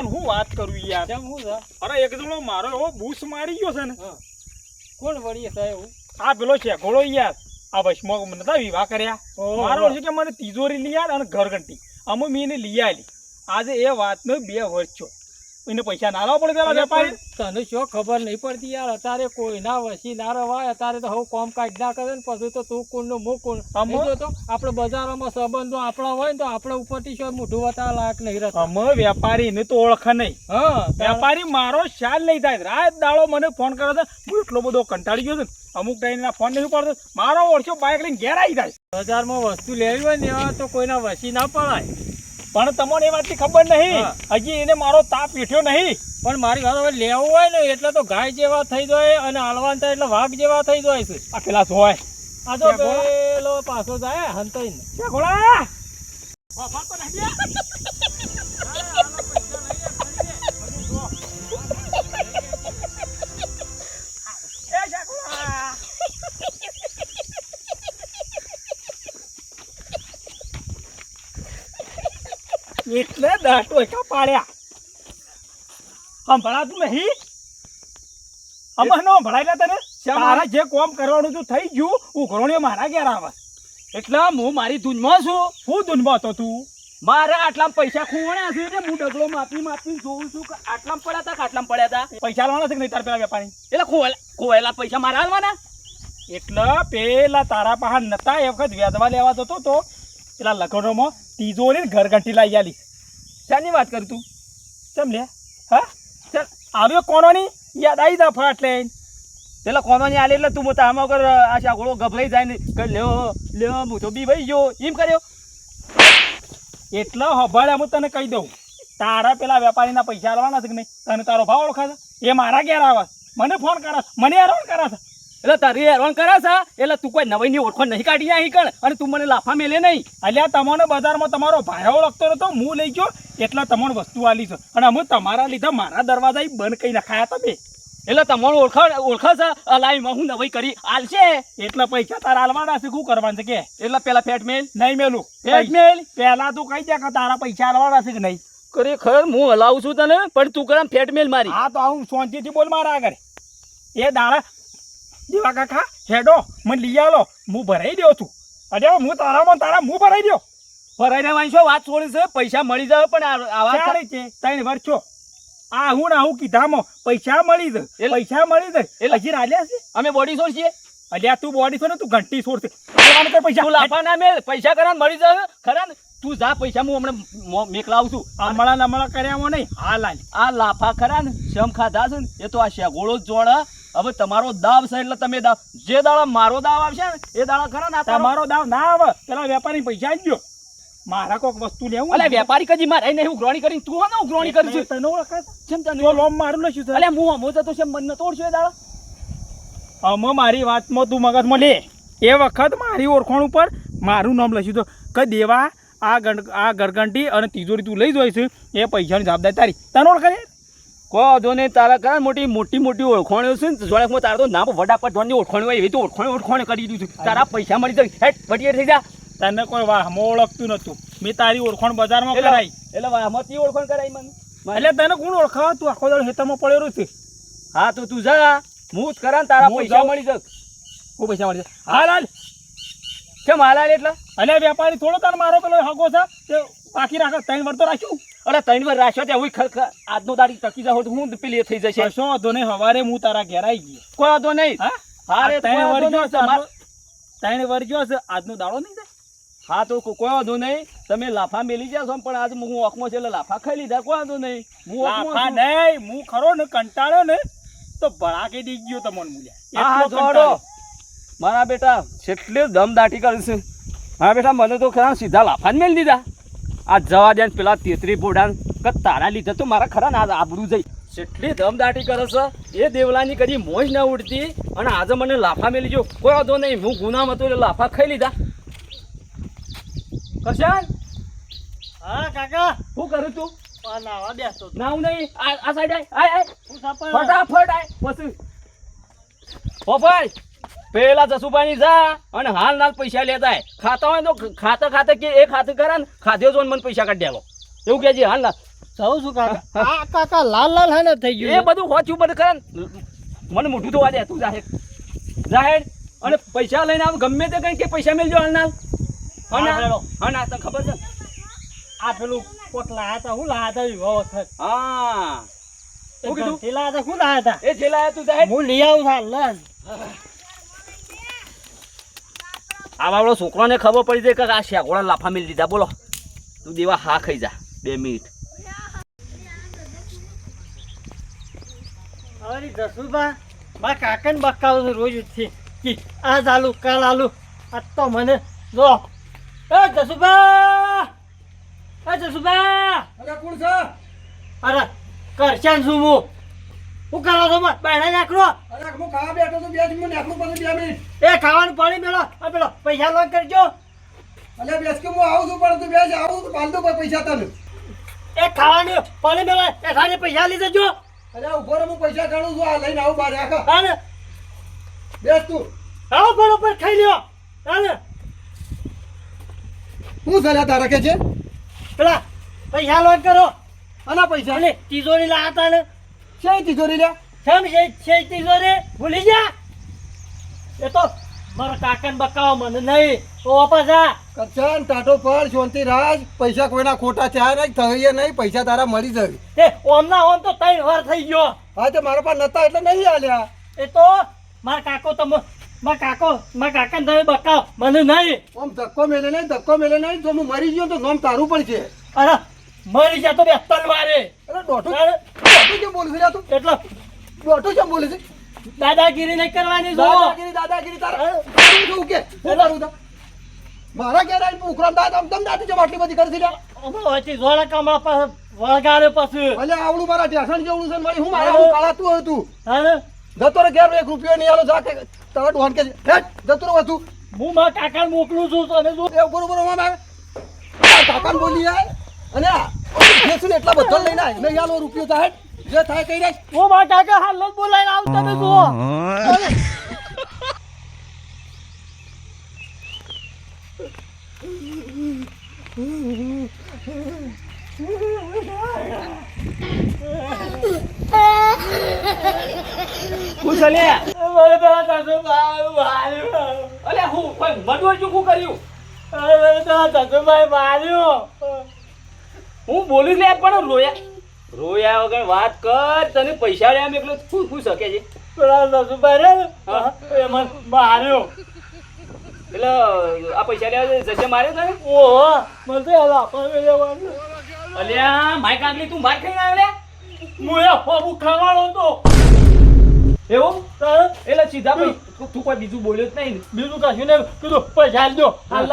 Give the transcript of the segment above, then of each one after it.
તમને હું વાત કરું યાર. કેમ હું છે? અરે એક જણો મારો એવો બૂસ મારી ગયો છે ને. કોણ વળી છે એવું? આ પેલો છે ઘોડો યાર. આ વૈષ્ણવ મને નતા વિવાહ કર્યા. મારો છે કે મને તિજોરી લઈ આલ અને ઘરઘંટી અમે મેં એને લઈ આલી. આજે એ વાતનો 2 વર્ષ થયો. એને પૈસા ના લાવવા પડે પેલા વેપારી. તને શું ખબર નહીં પડતી યાર? અત્યારે કોઈ ના વસી ના રવાય. અત્યારે તો હવે કોમ કાઢ ના કરે ને પછી તો તું કોણ નું હું કોણ. તો આપણે બજારોમાં સંબંધો આપણા હોય ને તો આપણે ઉપરથી શું મોઢું બતાવવા લાયક નહીં રહેતા. અમે વેપારી એને તો ઓળખે નહીં. હા, વેપારી મારો ખ્યાલ નહીં થાય. રાત દાડો મને ફોન કર્યો હતો. હું એટલો બધો કંટાળી ગયો છું અમુક ટાઈમ ફોન નહીં પડતો. મારો ઓળખ્યો બાઇક લઈને ઘેર આવી જાય. બજારમાં વસ્તુ લેવી હોય ને એવા તો કોઈના વસી ના પડાય. પણ તમને એ વાતની ખબર નહીં. હજી એને મારો તાપ પીઠ્યો નહીં. પણ મારી વાત હવે લેવું હોય ને એટલે તો ગાય જેવા થઈ જાય અને આલવાન થાય એટલે વાઘ જેવા થઈ જાય છે. આ પેલા હોય આ તો પેલો પાછો જાય હંતાઈ ને ઘોડા એટલે દાટો કા પાડ્યા સંભળાતું નહીં. અમનો ભણાયેલા તને તારા જે કોમ કરવાનું તું થઈ ગયું ઉઘરોણીઓ મારા ઘેર આવે. એટલે હું મારી ધૂનમાં છું. હું ધૂનમાં હતો તું? મારે આટલામાં પૈસા ખોવાણ્યા છે એટલે હું ડગલો માપી જોઉં છું કે આટલામાં પડ્યા હતા કે આટલામાં પડ્યા હતા. પૈસા લાવવાના છે કે નહીં તારા પેલા વેપારી? એટલે ખોવાયેલા પૈસા મારે હાલવાના. એટલે પેલા તારા પાસે નતા એ વખત વ્યાજવા લેવા જતો તો પેલા લખનૌમાં તિજોરી ઘરઘંટી લાવી આલી. શાની વાત કર તું? ચમ લે હા ચાલ આવ્યો કોનોની યાદ આવી જા ફાટ લઈને. પેલા કોનો ની આલે એટલે તું મોટા આમાં કર આ શાગોળો ગભરાઈ જાય ને કે લ્યો હું તો બી ભાઈ ગયો એમ કર્યો. એટલે હભાળે હું તને કહી દઉં તારા પેલા વેપારીના પૈસા આવવાના છે કે નહીં? તને તારો ભાવ ઓળખાશે? એ મારા ઘેર આવે મને ફોન કરે મને હેરાન કરે છે. એટલે તારી હેરાન કરે છે એટલે તું કોઈ નવાઈની ઓળખો નહીં કાઢી અહીં કણ અને તું મને લાફા મેલે નહીં. અલ્યા તમને બજારમાં તમારો ભાઈ ઓળખતો નતો હું લઈ ગયો એટલે તમને વસ્તુ આલી છે અને અમે તમારા લીધા મારા દરવાજા બંધ કરી નાખાયા તમે. એટલે તમારું ઓળખા છે લાઈમાં હું નવાઈ કરી આલશે એટલે પૈસા તારા આલવાના છે. શું કરવાનું છે કે? એટલે પેલા ફેટ મેલ નહીં મેલું ફેટ મેલ પેલા તું કહી દે કે તારા પૈસા આલવાના છે કે નહીં. ખરેખર હું હલાવું છું તને પણ તું કરે ફેટ મેલ મારી. હા તો હું શાંતિથી બોલ મારા આગળ. એ દાડા દેવા કાકા હેડો મને લઈ આલો હું ભરાઈ દઉં છું. અરે હું તારામાં તારા હું ભરાઈ દો. ભરાઈ દેવાની શું વાત છોડી છે? પૈસા મળી જાય પણ આવા ચાલે છે 3 વર્ષ છો આ હું ના હું કીધામાં પૈસા મળી જાય પૈસા મળી જાય હજી રાલ્યા છે. અમે બોડી છોડ છીએ. અલ્યા તું બોડી છો ને તું ઘંટી છોડશે પૈસા લાફા ના મેલ પૈસા કરા મળી જાય ખરા ને. તું જા પૈસા હું હમણાં મેકલાવું છું. હમણાં કર્યામાં નહીં હાલ આ લાફા ખરા ને શમ ખાધા છે ને એ તો આ શેગોળો જ જોડા. હવે તમારો દાવ છે એટલે તમે દાવ જે દાડા મારો દાવ આવશે ને એ દાડા ખરા ને તમારો દાવ ના આવે પેલા વેપારી પૈસા જ ગયો મારા કોઈક વસ્તુ લેવું. અલે વેપારી કજી મારે નહીં ઉઘરાણી કરી તું ને ઉઘરાણી કરી છે તને ઓળખે કેમ તને લોમ મારું લઈશું અલે હું અમો તો છે મન તોડશું એ દાડા. અમે મારી વાતમાં તું મગજમાં લે. એ વખત મારી ઓળખાણ ઉપર મારું નામ લઈશું તો કઈ દેવા આ ગરગંટી અને તિજોરી તું લઈ જોઈશ એ પૈસાની જવાબદારી તારી. તને ઓળખે કહો જો ને તારા કરા મોટી ઓળખાણો છે ને જોડે તારા તો નામ વડાપટ ધોની ઓળખાણ હોય એવી તો ઓળખાણ કરી દીધું છું. તારા પૈસા મળી જાય હેટ વટીએ થઈ જા. તને કોઈ વાહમાં ઓળખતું નતું મેં તારી ઓળખાણ બજારમાં કરાઈ એટલે વાહમાં તી ઓળખાણ કરાઈ મને. એટલે તને કોણ ઓળખાવ? તું આખો દાડો ખેતરમાં પડેલો છે. હા તો તું જા હું જ કરા તારા પૈસા મળી જાય. હું પૈસા મળી જાય હાલ હાલ કેમ હાલ એટલે? અલે વેપારી થોડો તાર મારો પેલો હગો છે તે બાકી રાખે 3 વાર તો રાખ્યું. અરે 3 વાર રાખ્યો તે હું આજનો દાડી ટકી જાવ તો હું પેલી થઈ જશે. કશો વાંધો નહીં હવારે હું તારા ઘેર આવી ગયો. કોઈ વાંધો નહીં. હા રે 3 વર્ષ છે આજનો દાડો નહીં થાય. હા તો કોઈ વાંધો નહીં તમે લાફા મેલી જાશો પણ આજ હું ઓખમાં છે એટલે લાફા ખાઈ લીધા. કોઈ વાંધો નહીં હું લાફા નહીં હું ખરો ને કંટાળ્યો ને તો ભડાકી દઈ ગયો તમને મૂલ્યા. હા જોડો મારા બેટા કેટલી દમદાટી કરશે મારા બેટા. મને તો ખરા સીધા લાફા જ મેલી દીધા. આ જવા દે પેલા 33 પોડાન કે તારા લીધે તો મારા ખરા ને આબરૂ જઈ. કેટલી દમદાટી કરે છે એ દેવલાની કદી મોજ ના ઉડતી અને આજે મને લાફા મેલી ગયો. કોઈ વાંધો નહીં હું ગુનામાં હતો એટલે લાફા ખાઈ લીધા. કરશાન હા કાકા શું કરું તું? નાવા બેસતો નાવ નહીં આ સાઈડ આય ફટાફટ આય પછી ઓ ભાઈ પેલા જસુભાઈ જા અને હાલ પૈસા લેતા ખાતા હોય તો ખાતા કે એ ખાતે કરા ને ખાધે જો મને પૈસા કાઢી દેવો એવું કે હાલ ના કહું છું કાકા આ કાકા લાલ લાલ હે ને થઈ એ ગયું બધું હોચું બધું કરે ને. મને મોઢું ધોવા દે તું જાહેર જાહેર અને પૈસા લઈને આવ ગમે તે કઈ કે પૈસા મેલજો અનાલ અના તને ખબર છે આ પેલું કોટ લાયા હતા હું લાયા હતા એવો વખત હા શું કીધું ઘંટી લાયા હતા હું લાયા હતા એ જે લાયા તું જાહેર હું લઈ આવું છું લન આ બાબડો છોકરાને ખબર પડી જાય કે આ શેગોળા લાફા મેલી દીધા બોલો તું દેવા હા ખાઈ જા 2 મિનિટ અરે જસુભા મારા કાકાને બકાવું છું રોજ ઉઠી કે આજ આલુ કાલ આલુ આજ તો મને જો એ જસુભા અરે કોણ છે? અરે કરશાન છું હું કરો છો બાયણા નાખલો અરે હું ખાવા બેઠો છું 2 મિનિટ નાખું પછી 2 મિનિટ. એ ખાવાનું પાણી મેળો આ પેલો પૈસા લોન કરજો અલે બેસ કે હું આવું છું પણ તું બેસ આવું તો પાલ દો પૈસા તને. એ ખાવાનું પાણી મેળો એ ખાલી પૈસા લઈ જજો અરે ઉભો રે હું પૈસા કાઢું છું આ લઈને આવું બાર આખા. હાને બેસ તું. આવો બરોબર ખાઈ લ્યો હાને હું સલાહ તારા કે છે? પેલા પૈસા લોન કરો આના પૈસા અને તિજોરી લાયા હતા ને છે તિજોરી લે. કેમ છે તિજોરી ભૂલી જા એ તો મારા કાકાને બકાવો મને નહીં તો વાપસ આ કચ્છાન ટાટો પર શાંતિ રાજ પૈસા કોઈના ખોટા છે નહીં થઈએ નહીં પૈસા તારા મળી જાય. તે ઓમના ઓમ તો 3 વાર થઈ ગયો હા તે મારા પાસે નતા એટલે નહીં આલ્યા. એ તો મારા કાકો તો મારા કાકાને તમે બકાવ મને નહીં આમ ધક્કો મેલે નહીં જો હું મરી ગયો તો નામ તારું પણ છે. અરે મરી જા તો બે તલવારે અરે દોઢું અરે, કેમ બોલું છે તું? એટલે દોઢું કેમ બોલે છે? દાદાગીરી નહીં કરવાની જો દાદાગીરી તારા શું કે હું કરું તો મારા ઘેર આવીને ઉખરામ દાદા તમ દાદી જેમ આટલી બધી કરી દીધા. હમણાં વચ્ચે જોડા કામડા પાસે વળગાડે પછી ભલે આવડું મારા ઢેસણ જેવડું છે ને વળી હું મારા હું કાળાતું હતું હાને જતો રે ઘેર 1 રૂપિયો નહીં આલો જા કે તારા ડોહન કે હેટ જતો રે હતું હું મારા કાકાને મોકલું છું તને જો એ બરોબર મામા આવે કાકાને બોલી આય અને આ ઢેસણ એટલા બધા લઈને આય નહીં આલો રૂપિયો તા હેટ જે થાય કઈ રાખ. હું મારા કાકા હાલ જ બોલાઈને આવું તમે જુઓ હું ચલે મને પેલા સાસુ માર્યું અલે હું કોઈ મડવા ચૂકું કર્યું મને પેલા સાસુભાઈ માર્યું હું બોલી લે પણ રોયા વગર વાત કર તને પૈસા લે એમ એકલો શું શકે છે પેલા સાસુભાઈ રે એ મને માર્યો એટલે આ પૈસા લેવા જશે મારે તને ઓહો મને તો યાદ આપવા લેવાનું અલ્યા માય કાગલી તું માર ખાઈને આવ્યો લે હું એ ફોબુ ખાવાનો તો એવું એટલે સીધા ભાઈ તું કોઈ બીજું બોલ્યો જ નહીં ને બીજું કશું ને કીધું પૈસા આલજો હાલ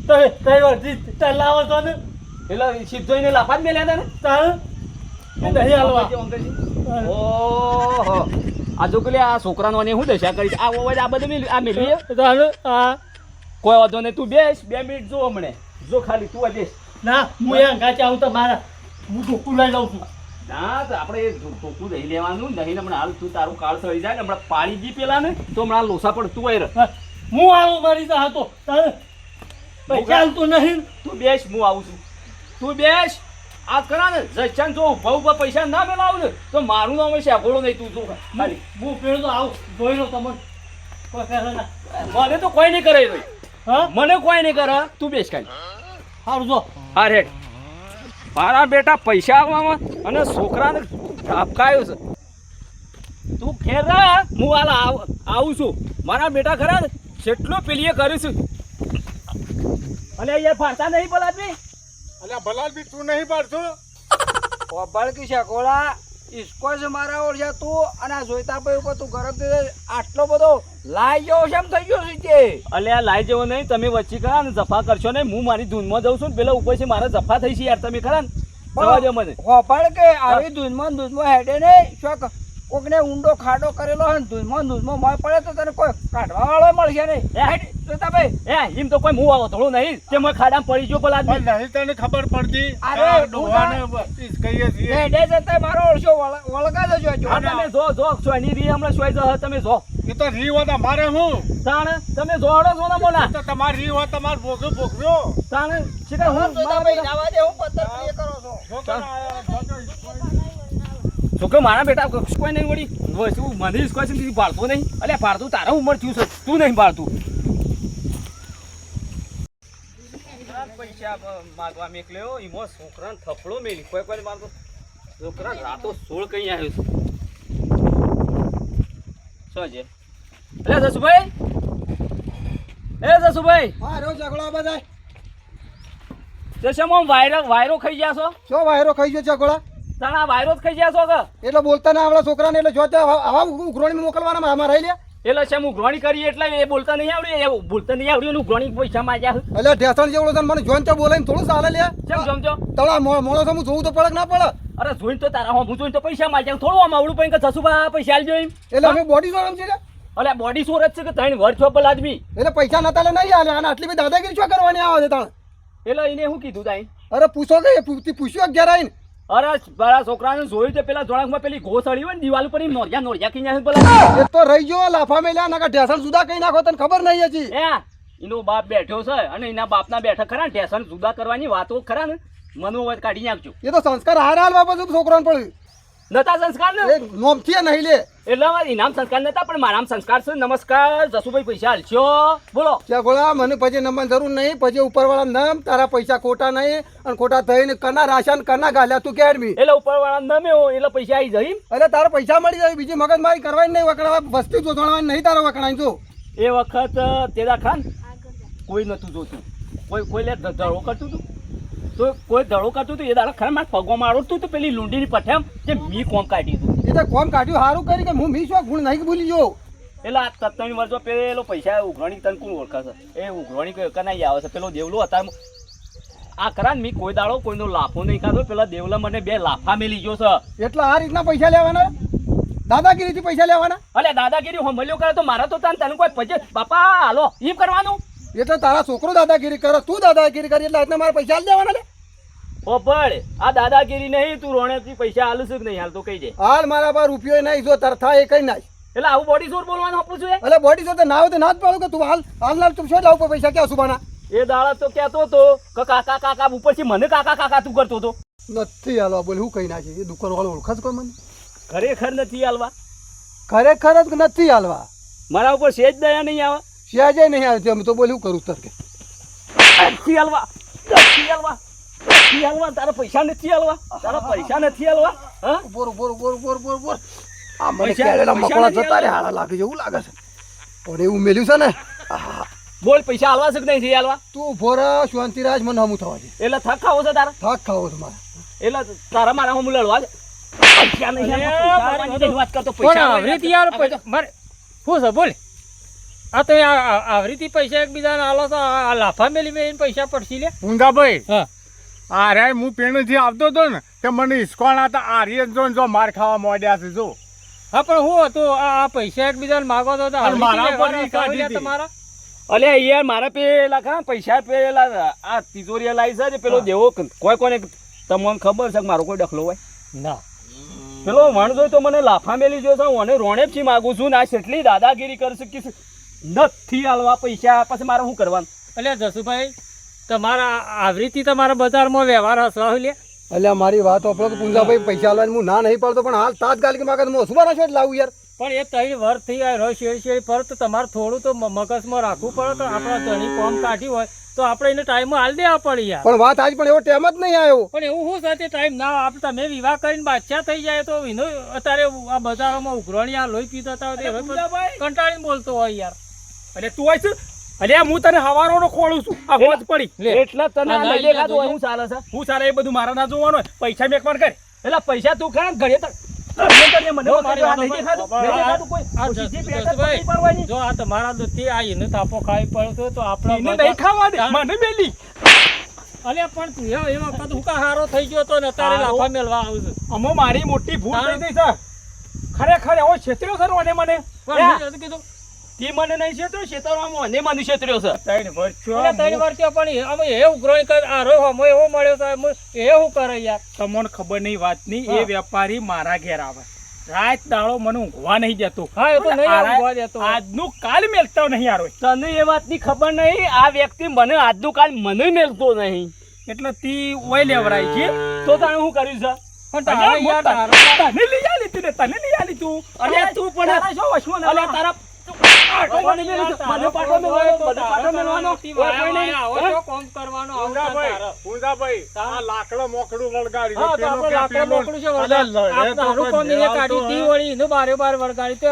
તમે વર્ધી લાવો છો ને એટલે સીધો એને લાફા જ મેલ્યા હતા ને તારે નહીં હાલવા ઓહો આ જો કે આ છોકરાનો અને હું દશા કરી આ અવાજ આ બધું આ મેળવી તારે હા કોઈ વાંધો નહીં તું બેસ 2 મિનિટ જો હમણે જો ખાલી તું આ બેસ ના હું એ અંગાચે આવું તો મારા હું ઢોકું લઈ લઉં છું ના તો આપણે ટોકું દહીં લેવાનું નહીં હમણાં હાલ તું તારું કાળ થઈ જાય ને હમણાં પાણી જી પેલા ને તો હમણાં લોસા પડતું હોય રે હું આવું મારી તો હતો તારે પૈસા હાલતું નહીં તું બેસ હું આવું છું તું બેસ આ કરા ને જચ્ચાન જો ઉભા પૈસા ના મેલાવું ને તો મારું નામ છે ઘોડો નહીં તું જો ખાલી હું પેલો તો આવું જોઈ લો તમને કોઈ ફેર ના મને તો કોઈ નહીં કરે ભાઈ હા મને કોઈ નહીં કરે તું બેસ ખાલી સારું જો હા રેડ મારા બેટા પૈસા આવવામાં અને છોકરાને ઠાપકાયો છે તું ખેર રહે હું હાલ આવું છું મારા બેટા ખરા ને જેટલો પેલીએ કરીશું અને યાર ફાડતા નહીં બોલાતી અલ્યા ભલાલ બી તું નહીં પાડતો ઓબળ કી શકોળા ઈસકો જ મારા ઓળ્યા તું અને આ જોઈતા ભાઈ ઉપર તું ગરમ થઈ આટલો બધો લાઈ ગયો છે એમ થઈ ગયો છે તે અલ્યા લાઈ જવો નહીં તમે વચ્ચે ખરા ને જફા કરશો નહીં હું મારી ધૂનમાં જઉં છું ને પેલા ઉપર છે મારા જફા થઈ છે યાર તમે ખરા ને જવા દો મને ઓબળ કે આવી દૂધમાં હેડે નહીં શોક કોકને ઊંડો ખાડો કરેલો હોય ને દૂધમાં મોય પડે તો તને કોઈ કાઢવા વાળો મળશે નહીં જોઈતા ભાઈ એમ તો કોઈ મું આવો થોડું નહીં કે મેં ખાડામાં પડી ગયો પેલા આદમી. નહીં તને ખબર પડતી અરે, આ ડોહાને કહીએ છીએ હેડે જતા મારો ઓળશો વળગા જજો હા, તમે જો છો એની રી હમણાં સોય જો તમે જો એ તો રીવ હોય તમારે હું તાણે તમે જોડો છો ને મોના તો તમારી રીવ હોય તમારે ભોગવ્યો તાણે શીખર હું જોતા ભાઈ જવા દે હું પત્તર પ્લે કરો છો શું કે મારા બેટા કોઈ નહીં વળી શું મને કોઈ છે પાડતો નહીં અલ્યા પાડતું તારા ઉંમર થયું છે તું નહીં પાડતું પૈસા માગવા મેકલ્યો ઈમો છોકરાને થપડો મેલી કોઈ કોઈ મારતો છોકરા રાતો 16 કઈ આવ્યો છે શું છે અરે જસુભાઈ હા રો ઝઘડો બધાય જશમ વાયરો ખાઈ ગયા છો શું વાયરો ખાઈ ગયો ઝઘડો તાણા વાયરો જ ખાઈ ગયા છો કે એટલે બોલતા ના આવડા છોકરાને એટલે જો આવા ઉઘરોણી મોકલવાના આમાં રહી લે એટલે છે ઉઘરાણી કરી એટલે એ બોલતા નહીં આવડ્યું એ બોલતા નહીં આવડ્યું એનું ઉઘરાણી પૈસા માંગ્યા એટલે ઢેસણ જેવડો છે ને મને જોઈને તો બોલાઈને થોડું ચાલે લે કેમ સમજો તળા મોળો છે હું જોઉં તો પડે કે ના પડે અરે જોઈને તો તારા હું જોઈને તો પૈસા માંગ્યા થોડું આમ આવડું પણ કે જસુભા પૈસા આલજો એમ એટલે અમે બોડી જોડમ છે અલે બોડી સોર જ છે કે 3 વર્ષ છો પેલા આદમી એટલે પૈસા નતા લે નહીં આલે અને આટલી બધી દાદાગીરી શું કરવાની આવે છે તાણ એટલે એને શું કીધું તાઈ અરે પૂછો કે પૂછ્યું ઘેર આવીને અરે મારા છોકરાને જોયું છે પેલા જોડાકમાં પેલી ઘોસ અડી હોય ને દિવાલ ઉપર એમ નોરિયા કઈ નાખે પેલા એ તો રહી ગયો લાફા મેલ્યા નકા ઢેસણ જુદા કઈ નાખો તને ખબર નહીં હજી એ એનો બાપ બેઠો છે અને એના બાપના બેઠા ખરા ને ટેશન જુદા કરવાની વાતો ખરા ને મનોવત કાઢી નાખજો એ તો સંસ્કાર હાર બાબત છોકરાને પડ્યું નતા સંસ્કાર ને એ નોમથી નહીં લે એટલે ઇનામ સંસ્કાર નતા પણ મારા સંસ્કાર છે નમસ્કાર જસુભાઈ પૈસા હાલશો બોલો ત્યાં ગોળા મને પછી નંબર જરૂર નહીં પછી ઉપરવાળા નામ તારા પૈસા ખોટા નહીં અને ખોટા થઈને કના રાશન કના ગાલ્યા તું કેડમી એટલે ઉપરવાળા નમે હો એટલે પૈસા આવી જાય એટલે તારા પૈસા મળી જાય બીજી મગજમારી કરવાની નહીં વકડાવા વસ્તી જોડવાની નહીં તારો વકડાઈ જો એ વખત તેરા ખાન કોઈ નતું જોતું કોઈ લે ધડો કરતું હતું તો કોઈ ધડો કરતું હતું એ દાડા ખરા મારે પગમાં મારતું તો પેલી લૂંડીની પઠેમ જે મી કોમ કાઢી હતું એ તો કોમ કાઢ્યું સારું કરી કે હું મીશો ગુણ નહીં ભૂલી જો એટલે આ 3 વર્ષો પેલો પૈસા ઉઘરાણી તને કોણ ઓળખે છે એ ઉઘરાણી કનાઈ આવે છે પેલો દેવલો અત્યારે આ કરા ને મી કોઈ દાડો કોઈનો લાફો નહીં ખાધો પેલા દેવલા મને 2 લાફા મેલી ગયો છે એટલે આ રીતના પૈસા લેવાના દાદાગીરીથી પૈસા લેવાના અલે દાદાગીરી હમલ્યો કરે તો મારા તો તને કોઈ પૈસા બાપા હાલો એમ કરવાનું એટલે તારા છોકરો દાદાગીરી કરે તું દાદાગીરી કરી એટલે આજના મારા પૈસા હાલ દેવાના લે ઓ પણ આ દાદાગીરી નહીં તું રોણેથી પૈસા હાલું છે કે નહીં હાલ તો કહી દે હાલ મારા પાસે રૂપિયો નહીં જો તરથા એ કઈ નાખ એટલે આવું બોડી જોર બોલવાનું આપું છું એટલે બોડી જો ના હોય તો ના જ પાડું કે તું હાલ તું શું લાવું પૈસા ક્યાં સુબાના એ દાડા તો કહેતો હતો કે કાકા કાકા ઉપરથી મને કાકા કાકા તું કરતો હતો નથી હાલવા બોલ હું કઈ નાખી એ દુકાન વાળો ઓળખસ કોઈ મને ખરેખર નથી હાલવા ખરેખર જ નથી હાલવા મારા ઉપર સેજ દયા નહીં આવે શેજે નહીં આવે અમે તો બોલ હું કરું તરકે નથી હાલવા નથી હાલવા નથી હાલવા તારા પૈસા નથી હાલવા તારા પૈસા નથી હાલવા હા બોર આ મને પૈસા- કેળેલા પૈસા મકોડા નથી જતા રે હારા લાગે છે એવું લાગે છે પણ એવું મેલ્યું છે ને આહા. બોલ પૈસા હાલવા છે કે નહીં હાલવા તું ભોરા શાંતિરાજ મને હમું થવા દે એટલે થક ખાવો છે તારા થાક ખાવો છે મારે એટલે તારા મારા હું લડવા છે પૈસા નહીં હાલવા, પૈસા હાલવાની નહીં વાત કરતો પણ પૈસા આવરીથી યાર મારે શું છે બોલ આ તો આવરીથી પૈસા એકબીજાને આલો તો આ લાફા મેલી મેલીને પૈસા પડશી લે ઊંધાભાઈ હા આ રે હું પેણથી આવતો હતો ને કે મને ઇસ્કોણ હતા આર્યન જો માર ખાવા માંડ્યા છે જો હા પણ હું હતું આ પૈસા એકબીજાને માગો તો અને મારા પર ઈ આવરીથી કાઢી લેવાના હતી. તમારા અલે યાર મારા પેલા ખરા પૈસા પેલા આ તિજોરી લાવી છે ને પેલો દેવો કોઈ કોને તમને ખબર છે કે મારો કોઈ ડખલો હોય ના પેલો વણજો તો મને લાફા મેલી જો છે હું રોણેપથી માગું છું ને આ કેટલી દાદાગીરી કરી શકીશ નથી હાલવા પૈસા પછી મારે શું કરવાનું એટલે જસુભાઈ તમારા આવરીથી તમારા બજારમાં વ્યવહાર હશે લે એટલે મારી વાત આપણો પૂંજાભાઈ પૈસા લાવીને હું ના નહીં પાડતો પણ હાલ તાત્કાલિક માગે હું સુબાના છો લાવું યાર પણ એ 3 વર્ષ થઈ આવ્યો શેરી પર તો તમારે થોડું તો મગજમાં રાખવું પડે તો આપણા ધણી કોમ કાઢી હોય તો આપણે એને ટાઈમ હાલ દેવા પડે યાર પણ વાત આજ પણ એવો ટેમ જ નહીં આવ્યો પણ એવું શું સાથે ટાઈમ ના આપણે તમે વિવાહ કરીને બાદશાહ થઈ જાય તો એનો અત્યારે આ બજારોમાં ઉઘરાણી આ લોહી પીતા હતા તે હવે કંટાળીને બોલતો હોય યાર એટલે તું હોય છે અલે હું તને હવારોનો ખોળું છું આ હોજ પડી એટલે તને આ લઈ લેખાતું હોય શું ચાલે છે હું સારા એ બધું મારા ના જોવાનું હોય પૈસા મેકવાન કર એટલે પૈસા તું ખરા ઘરે તો જો આ તમારા દૂધથી આ એને તાપો ખાવી પડતો તો એને નહીં આપણા ખાવા દે મને મેલી અલે પણ તું એ વખત હું કા હારો થઈ ગયો તો ને તારે હારો? લાફા મેલવા આવશે અમો મારી મોટી ભૂલ થઈ ગઈ છે ખરેખર એવો છેતર્યો ખરો અને મને પણ મેં તો કીધું તે મને નહીં છેતર્યો છેતરવામાં મને મને છેતર્યો છે 3 વર્ષ અલે 3 વર્ષથી પણ અમે એ ઉઘરાણી કર આ રો હમો એવો મળ્યો તો એ શું કરે યાર તમને ખબર નહીં વાતની એ વેપારી મારા ઘેર આવે રાત દાડો મને ઊંઘવા નહીં દેતો હા એ તો નહીં ઊંઘવા દેતો. આજનું કાલ મેલતા નહીં આરો તને એ વાતની ખબર નહીં આ વ્યક્તિ મને આજનું કાલ મને મેલતો નહીં એટલે તી ઓય લેવરાય છે તો તાણે હું કર્યું છે પણ તારે યાર તને લઈ આલી તું ને તને લઈ આલી તું અરે તું પણ તારા શું વસમાં અલે તારા મને પાટો મેલવાનો કોમ કરવાનો આવું તારે. પૂંજાભાઈ આ લાકડો મોકડું વળગાડી દે. હા તો પેલો આપણે કે લાકડો પેલો મોકલું છે અરે વળગાડ. લડે આ તો તારું કોઈ કોમ એને મેળાવતો કાઢી તી હોય. વળી એનું બારે બાર વળગાડી તો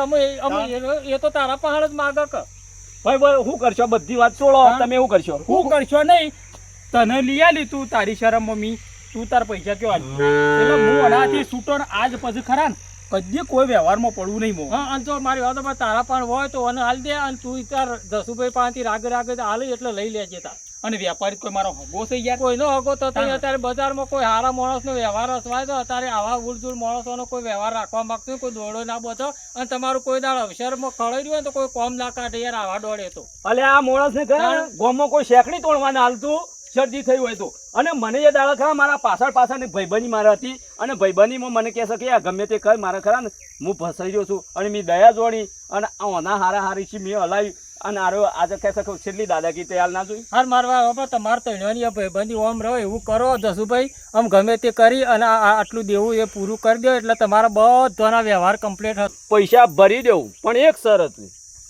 એ તો તારા પહાડ જ માગે કે ભાઈ ભાઈ શું કરશો બધી વાત છોડો હા? તમે શું કરશો હું કરશો નહીં તને લઈ આલી તું તારી શરમ મમ્મી તું તાર પૈસા કયો આલી એટલે હું અનાથી છૂટો ને આજ પછી ખરા ને કદી કોઈ વ્યવહારમાં પડવું નહીં મો હા અને જો મારી વાત પર તારા પણ હોય તો મને હાલ દે અને તું તાર જસુભાઈ પાસેથી રાગે હાલ એટલે લઈ લેજે તાર. અને વેપારી કોઈ મારો હગો થઈ યાર કોઈનો હગો તો તઈ અત્યારે બજારમાં કોઈ હારા માણસનો વ્યવહાર હસવાય તો અત્યારે આવા ઉલઝુલ માણસોનો કોઈ વ્યવહાર રાખવા માંગતો નહીં, કોઈ દોડો ના બચો અને તમારું કોઈ દાડ અવસરમાં ખડાઈ રહ્યું હોય ને તો કોઈ કોમ ના કાઢે યાર આવા દોડે તો. અલે આ માણસને કહે ગોમમાં કોઈ શેકડી તોડવાના હાલતું શરદી થઈ હોય તો અને મને એ દાડા ખરા મારા પાછળ એક ભાઈબંધી મારે હતી અને ભાઈબંધીમાં મને કહે છે કે આ ગમે તે કર મારે ખરા ને હું ફસાઈ રહ્યો છું અને મેં દયા જોડી અને ઓના હારી છે મેં હલાવી અને આરો આજે કહે છે કે છેલ્લી દાદાગીરી તૈયાર ના જોઈ હાર મારવા બાપા તમારે તણ્યોની ભાઈબંધી ઓમ રહો એવું કરો જસુભાઈ આમ ગમે તે કરી અને આટલું દેવું એ પૂરું કરી દો એટલે તમારા બધાના વ્યવહાર કમ્પ્લીટ હતો. પૈસા ભરી દેવું પણ એક શરત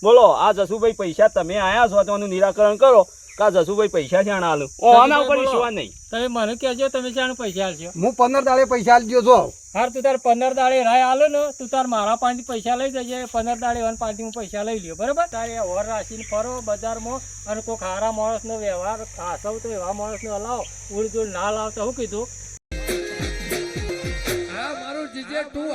બોલો આ જસુભાઈ પૈસા તમે આયા છો તો આનું નિરાકરણ કરો કા જસુભાઈ પૈસા છે આના આના ઉપર વિશ્વાસ નહીં. તમે મને કહેજો તમે શાનું પૈસા આલશો. હું 15 દાડે પૈસા આલજો છો. હાર તું તાર 15 દાડે રાય આલો ને તું તાર મારા પાસેથી પૈસા લઈ જજે 15 દાડે વન પાસેથી હું પૈસા લઈ લ્યો બરાબર. તારે ઓર રાખીને ફરો બજારમાં અને કોઈ ખારા માણસનો વ્યવહાર ખાસવ તો એવા માણસનો હલાવો ઉલઝુલ ના લાવતા હું કીધું. આ મારું જીજે તું